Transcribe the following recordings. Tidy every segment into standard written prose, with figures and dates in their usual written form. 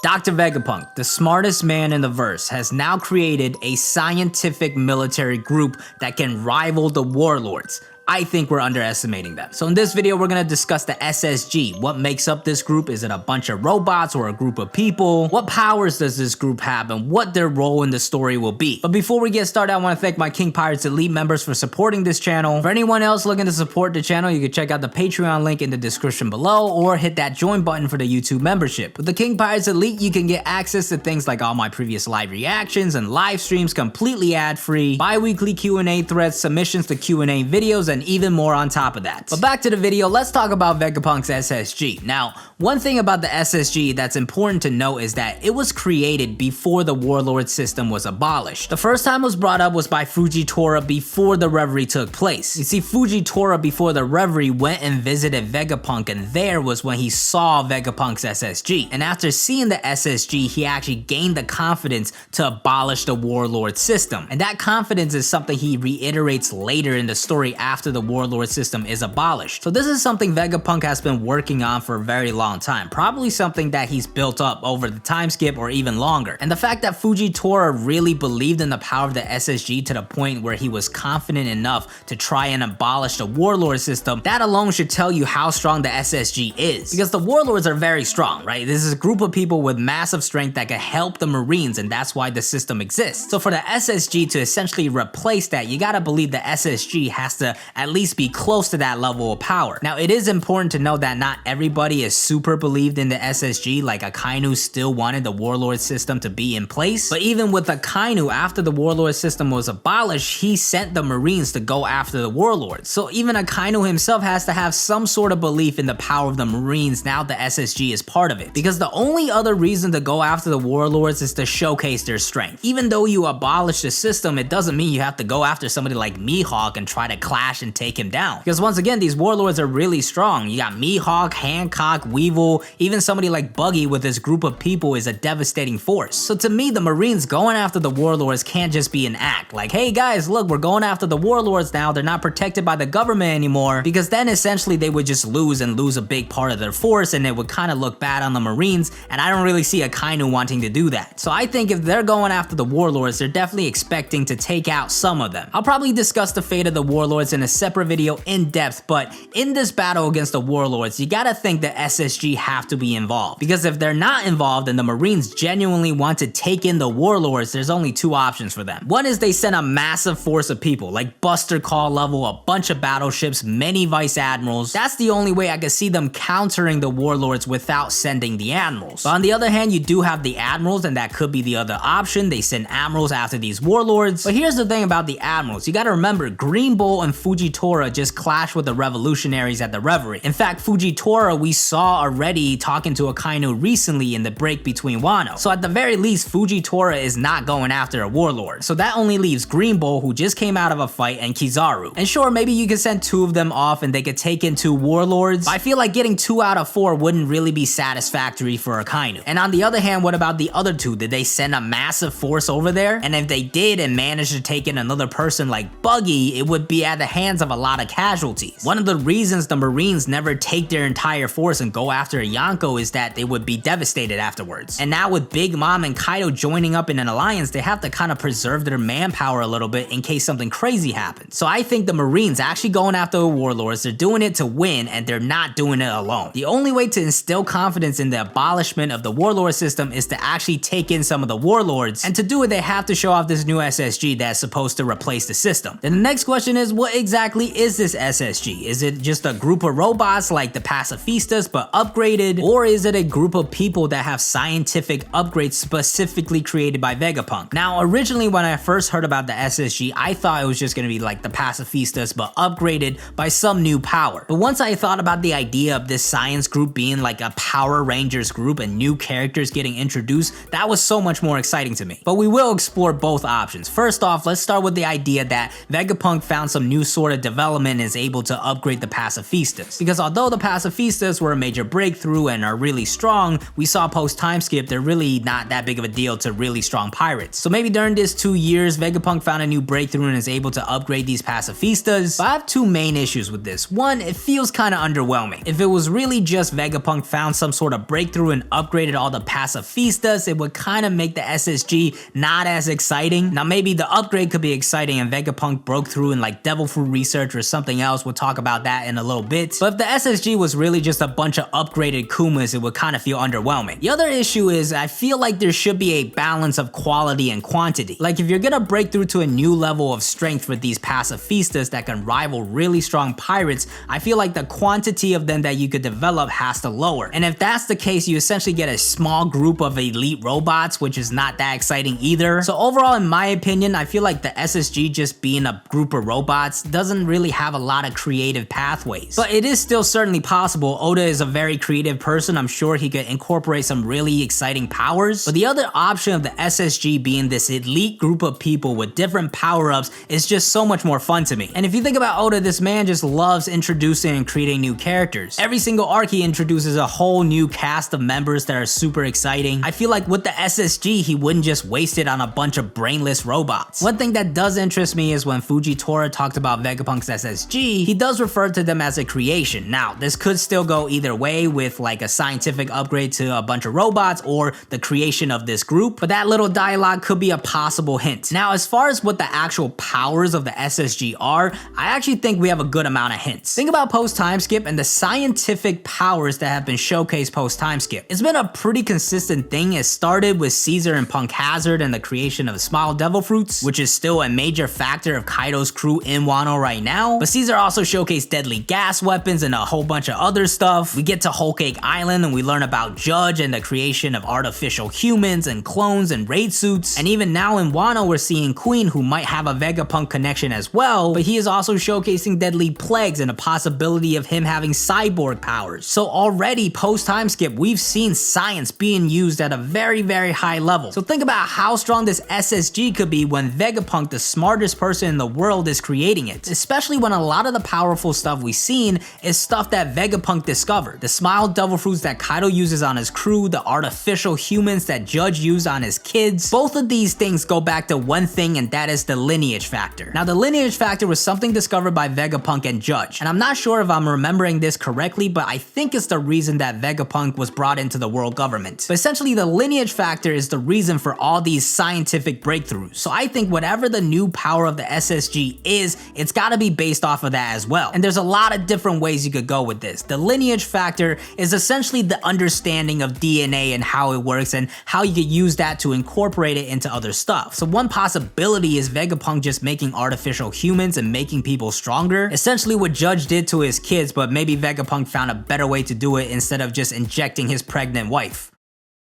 Dr. Vegapunk, the smartest man in the verse, has now created a scientific military group that can rival the Warlords. I think we're underestimating them. So in this video, we're gonna discuss the SSG. What makes up this group? Is it a bunch of robots or a group of people? What powers does this group have and what their role in the story will be? But before we get started, I wanna thank my King Pirates Elite members for supporting this channel. For anyone else looking to support the channel, you can check out the Patreon link in the description below or hit that join button for the YouTube membership. With the King Pirates Elite, you can get access to things like all my previous live reactions and live streams completely ad-free, bi-weekly Q&A threads, submissions to Q&A videos, and even more on top of that. But back to the video, let's talk about Vegapunk's SSG. Now, one thing about the SSG that's important to note is that it was created before the Warlord system was abolished. The first time it was brought up was by Fujitora before the Reverie took place. You see, Fujitora before the Reverie went and visited Vegapunk, and there was when he saw Vegapunk's SSG. And after seeing the SSG, he actually gained the confidence to abolish the Warlord system. And that confidence is something he reiterates later in the story after the Warlord system is abolished. So this is something Vegapunk has been working on for a very long time, probably something that he's built up over the time skip or even longer. And the fact that Fujitora really believed in the power of the SSG to the point where he was confident enough to try and abolish the Warlord system, that alone should tell you how strong the SSG is. Because the Warlords are very strong, right? This is a group of people with massive strength that can help the Marines, and that's why the system exists. So for the SSG to essentially replace that, you gotta believe the SSG has to at least be close to that level of power. Now, it is important to know that not everybody is super believed in the SSG, like Akainu still wanted the Warlord system to be in place. But even with Akainu, after the Warlord system was abolished, he sent the Marines to go after the Warlords. So even Akainu himself has to have some sort of belief in the power of the Marines now the SSG is part of it. Because the only other reason to go after the Warlords is to showcase their strength. Even though you abolish the system, it doesn't mean you have to go after somebody like Mihawk and try to clash and take him down. Because once again, these Warlords are really strong. You got Mihawk, Hancock, Weevil, even somebody like Buggy with this group of people is a devastating force. So to me, the Marines going after the Warlords can't just be an act. Like, hey guys, look, we're going after the Warlords now. They're not protected by the government anymore. Because then essentially they would just lose a big part of their force, and it would kind of look bad on the Marines, and I don't really see Akainu wanting to do that. So I think if they're going after the Warlords, they're definitely expecting to take out some of them. I'll probably discuss the fate of the Warlords in a separate video in depth, but in this battle against the Warlords, you gotta think the SSG have to be involved. Because if they're not involved and the Marines genuinely want to take in the Warlords, there's only two options for them. One is they send a massive force of people, like Buster Call level, a bunch of battleships, many Vice Admirals. That's the only way I could see them countering the Warlords without sending the Admirals. But on the other hand, you do have the Admirals, and that could be the other option. They send Admirals after these Warlords. But here's the thing about the Admirals. You gotta remember, Green Bull and Fujitora just clashed with the revolutionaries at the Reverie. In fact, Fujitora we saw already talking to Akainu recently in the break between Wano. So at the very least, Fujitora is not going after a Warlord. So that only leaves Green Bull, who just came out of a fight, and Kizaru. And sure, maybe you could send two of them off and they could take in two Warlords, but I feel like getting 2 out of 4 wouldn't really be satisfactory for Akainu. And on the other hand, what about the other two? Did they send a massive force over there? And if they did and managed to take in another person like Buggy, it would be at the hands of a lot of casualties. One of the reasons the Marines never take their entire force and go after a Yonko is that they would be devastated afterwards. And now with Big Mom and Kaido joining up in an alliance, they have to kind of preserve their manpower a little bit in case something crazy happens. So I think the Marines actually going after the Warlords, they're doing it to win, and they're not doing it alone. The only way to instill confidence in the abolishment of the Warlord system is to actually take in some of the Warlords, and to do it they have to show off this new SSG that's supposed to replace the system. Then the next question is, what exactly is this SSG? Is it just a group of robots like the pacifistas but upgraded, or is it a group of people that have scientific upgrades specifically created by Vegapunk? Now, originally when I first heard about the SSG, I thought it was just gonna be like the pacifistas but upgraded by some new power. But once I thought about the idea of this science group being like a Power Rangers group and new characters getting introduced, that was so much more exciting to me. But we will explore both options. First off, let's start with the idea that Vegapunk found some new sort sort of development and is able to upgrade the pacifistas. Because although the pacifistas were a major breakthrough and are really strong, we saw post time skip they're really not that big of a deal to really strong pirates. So maybe during this 2 years, Vegapunk found a new breakthrough and is able to upgrade these pacifistas. But I have two main issues with this. One, it feels kind of underwhelming. If it was really just Vegapunk found some sort of breakthrough and upgraded all the pacifistas, it would kind of make the SSG not as exciting. Now maybe the upgrade could be exciting and Vegapunk broke through in like devil fruit research or something else. We'll talk about that in a little bit. But if the SSG was really just a bunch of upgraded Kumas, it would kind of feel underwhelming. The other issue is I feel like there should be a balance of quality and quantity. Like if you're gonna break through to a new level of strength for these pacifistas that can rival really strong pirates, I feel like the quantity of them that you could develop has to lower. And if that's the case, you essentially get a small group of elite robots, which is not that exciting either. So overall, in my opinion, I feel like the SSG just being a group of robots doesn't really have a lot of creative pathways. But it is still certainly possible. Oda is a very creative person. I'm sure he could incorporate some really exciting powers. But the other option of the SSG being this elite group of people with different power-ups is just so much more fun to me. And if you think about Oda, this man just loves introducing and creating new characters. Every single arc he introduces a whole new cast of members that are super exciting. I feel like with the SSG, he wouldn't just waste it on a bunch of brainless robots. One thing that does interest me is when Fujitora talked about Vegapunk's SSG, he does refer to them as a creation. Now, this could still go either way with like a scientific upgrade to a bunch of robots or the creation of this group, but that little dialogue could be a possible hint. Now, as far as what the actual powers of the SSG are, I actually think we have a good amount of hints. Think about post time skip and the scientific powers that have been showcased post time skip. It's been a pretty consistent thing. It started with Caesar and Punk Hazard and the creation of Smile Devil Fruits, which is still a major factor of Kaido's crew in Wano right now. But Caesar also showcased deadly gas weapons and a whole bunch of other stuff. We get to Whole Cake Island and we learn about Judge and the creation of artificial humans and clones and raid suits. And even now in Wano, we're seeing Queen, who might have a Vegapunk connection as well, but he is also showcasing deadly plagues and a possibility of him having cyborg powers. So already post time skip, we've seen science being used at a very, very high level. So think about how strong this SSG could be when Vegapunk, the smartest person in the world, is creating it. Especially when a lot of the powerful stuff we've seen is stuff that Vegapunk discovered. The Smile Devil Fruits that Kaido uses on his crew, the artificial humans that Judge used on his kids. Both of these things go back to one thing, and that is the lineage factor. Now, the lineage factor was something discovered by Vegapunk and Judge, and I'm not sure if I'm remembering this correctly, but I think it's the reason that Vegapunk was brought into the world government. But essentially, the lineage factor is the reason for all these scientific breakthroughs. So I think whatever the new power of the SSG is, it's gotta be based off of that as well. And there's a lot of different ways you could go with this. The lineage factor is essentially the understanding of DNA and how it works and how you could use that to incorporate it into other stuff. So one possibility is Vegapunk just making artificial humans and making people stronger. Essentially what Judge did to his kids, but maybe Vegapunk found a better way to do it instead of just injecting his pregnant wife.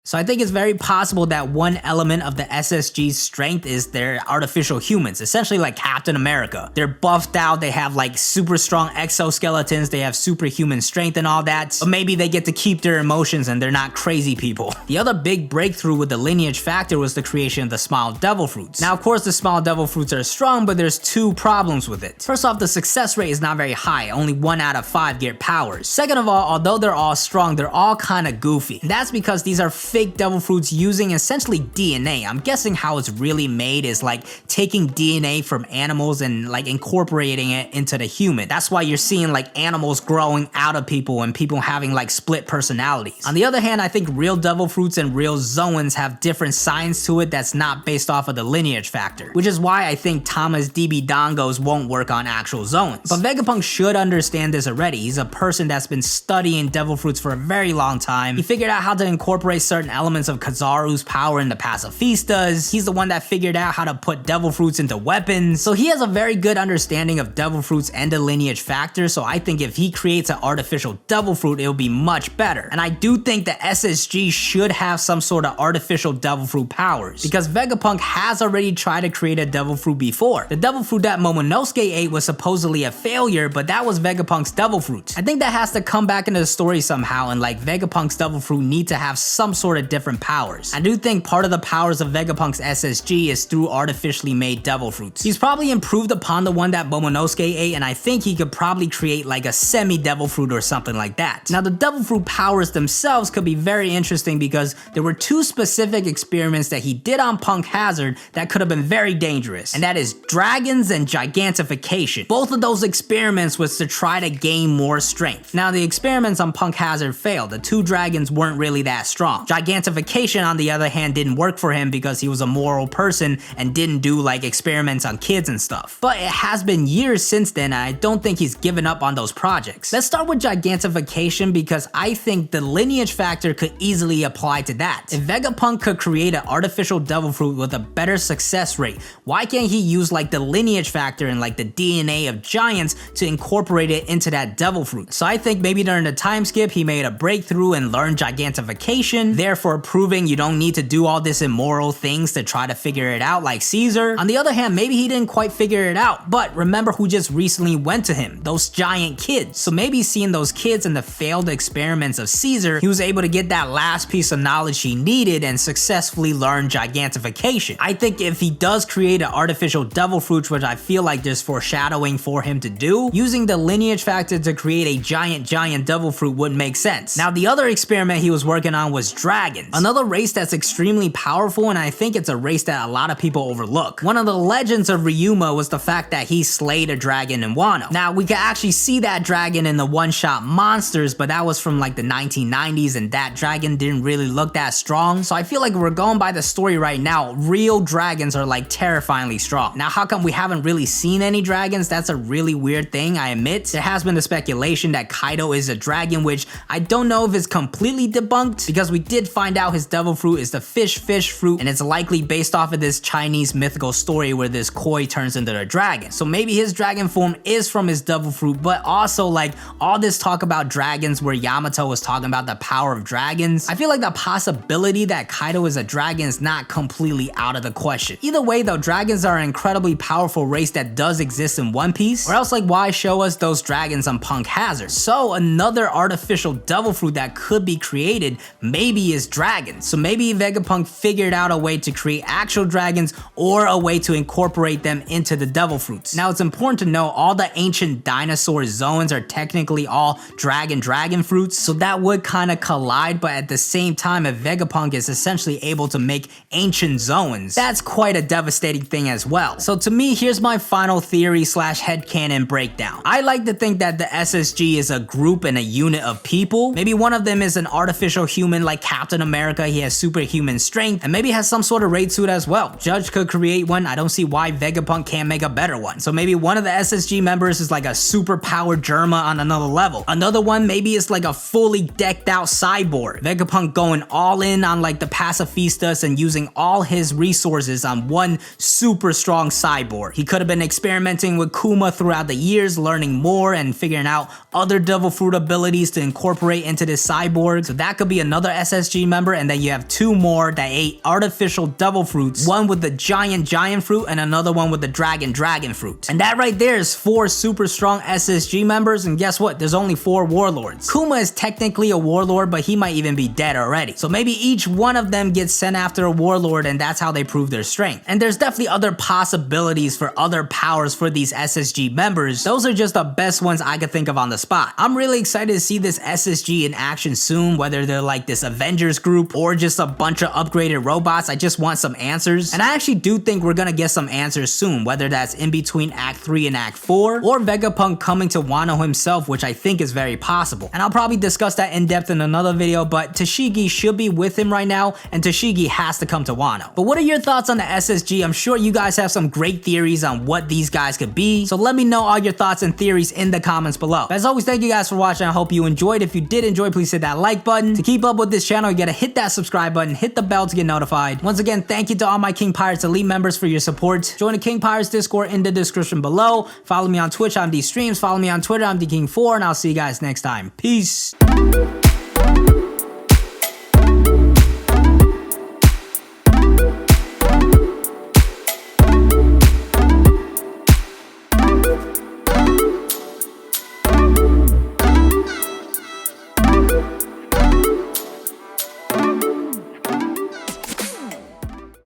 So I think it's very possible that one element of the SSG's strength is their artificial humans, essentially like Captain America. They're buffed out, they have like super strong exoskeletons, they have superhuman strength and all that, but maybe they get to keep their emotions and they're not crazy people. The other big breakthrough with the lineage factor was the creation of the Smile Devil Fruits. Now, of course, the Smile Devil Fruits are strong, but there's two problems with it. First off, the success rate is not very high, only 1 out of 5 get powers. Second of all, although they're all strong, they're all kind of goofy. And that's because these are fake devil fruits using essentially DNA. I'm guessing how it's really made is like taking DNA from animals and like incorporating it into the human. That's why you're seeing like animals growing out of people and people having like split personalities. On the other hand, I think real devil fruits and real Zoans have different science to it that's not based off of the lineage factor, which is why I think Tama's DB Dongos won't work on actual Zoans. But Vegapunk should understand this already. He's a person that's been studying devil fruits for a very long time. He figured out how to incorporate certain elements of Kazaru's power in the pacifistas. He's the one that figured out how to put devil fruits into weapons. So he has a very good understanding of devil fruits and the lineage factor. So I think if he creates an artificial devil fruit, it'll be much better. And I do think the SSG should have some sort of artificial devil fruit powers, because Vegapunk has already tried to create a devil fruit before. The devil fruit that Momonosuke ate was supposedly a failure, but that was Vegapunk's devil fruit. I think that has to come back into the story somehow, and like Vegapunk's devil fruit need to have some sort sort of different powers. I do think part of the powers of Vegapunk's SSG is through artificially made devil fruits. He's probably improved upon the one that Momonosuke ate, and I think he could probably create like a semi-devil fruit or something like that. Now the devil fruit powers themselves could be very interesting because there were two specific experiments that he did on Punk Hazard that could have been very dangerous, and that is dragons and gigantification. Both of those experiments was to try to gain more strength. Now the experiments on Punk Hazard failed. The two dragons weren't really that strong. Gigantification on the other hand didn't work for him because he was a moral person and didn't do like experiments on kids and stuff. But it has been years since then, and I don't think he's given up on those projects. Let's start with gigantification because I think the lineage factor could easily apply to that. If Vegapunk could create an artificial devil fruit with a better success rate, why can't he use like the lineage factor and like the DNA of giants to incorporate it into that devil fruit? So I think maybe during the time skip he made a breakthrough and learned gigantification, therefore proving you don't need to do all this immoral things to try to figure it out like Caesar. On the other hand, maybe he didn't quite figure it out, but remember who just recently went to him? Those giant kids. So maybe seeing those kids and the failed experiments of Caesar, he was able to get that last piece of knowledge he needed and successfully learn gigantification. I think if he does create an artificial devil fruit, which I feel like there's foreshadowing for him to do, using the lineage factor to create a giant devil fruit would make sense. Now the other experiment he was working on was dragons. Another race that's extremely powerful, and I think it's a race that a lot of people overlook. One of the legends of Ryuma was the fact that he slayed a dragon in Wano. Now we can actually see that dragon in the one-shot monsters, but that was from like the 1990s and that dragon didn't really look that strong. So I feel like we're going by the story right now. Real dragons are like terrifyingly strong. Now how come we haven't really seen any dragons? That's a really weird thing, I admit. There has been the speculation that Kaido is a dragon, which I don't know if it's completely debunked because we did find out his devil fruit is the fish fruit, and it's likely based off of this Chinese mythical story where this koi turns into a dragon. So maybe his dragon form is from his devil fruit, but also like all this talk about dragons where Yamato was talking about the power of dragons, I feel like the possibility that Kaido is a dragon is not completely out of the question. Either way though, dragons are an incredibly powerful race that does exist in One Piece, or else like why show us those dragons on Punk Hazard? So another artificial devil fruit that could be created maybe is dragons. So maybe Vegapunk figured out a way to create actual dragons or a way to incorporate them into the devil fruits. Now it's important to know all the ancient dinosaur zones are technically all dragon fruits, so that would kind of collide, but at the same time if Vegapunk is essentially able to make ancient zones, that's quite a devastating thing as well. So to me, here's my final theory slash headcanon breakdown. I like to think that the SSG is a group and a unit of people. Maybe one of them is an artificial human like Captain America, he has superhuman strength, and maybe has some sort of raid suit as well. Judge could create one, I don't see why Vegapunk can't make a better one. So maybe one of the SSG members is like a super powered Germa on another level. Another one maybe is like a fully decked out cyborg. Vegapunk going all in on like the pacifistas and using all his resources on one super strong cyborg. He could have been experimenting with Kuma throughout the years, learning more and figuring out other devil fruit abilities to incorporate into this cyborg. So that could be another SSG member, and then you have two more that ate artificial devil fruits, one with the giant fruit and another one with the dragon fruit. And that right there is 4 super strong SSG members, and guess what? There's only 4 warlords. Kuma is technically a warlord, but he might even be dead already. So maybe each one of them gets sent after a warlord, and that's how they prove their strength. And there's definitely other possibilities for other powers for these SSG members. Those are just the best ones I could think of on the spot. I'm really excited to see this SSG in action soon, whether they're like this Avengers group or just a bunch of upgraded robots. I just want some answers, and I actually do think we're gonna get some answers soon, whether that's in between Act 3 and Act 4, or Vegapunk coming to Wano himself, which I think is very possible. And I'll probably discuss that in depth in another video, but Tashigi should be with him right now, and Tashigi has to come to Wano. But what are your thoughts on the SSG? I'm sure you guys have some great theories on what these guys could be, so let me know all your thoughts and theories in the comments below. But as always, thank you guys for watching. I hope you enjoyed. If you did enjoy, please hit that like button. To keep up with this channel, you gotta hit that subscribe button, hit the bell to get notified. Once again, thank you to all my King Pirates Elite members for your support. Join the King Pirates Discord in the description below. Follow me on Twitch, I'm D Streams. Follow me on Twitter, I'm DKing4, and I'll see you guys next time. Peace.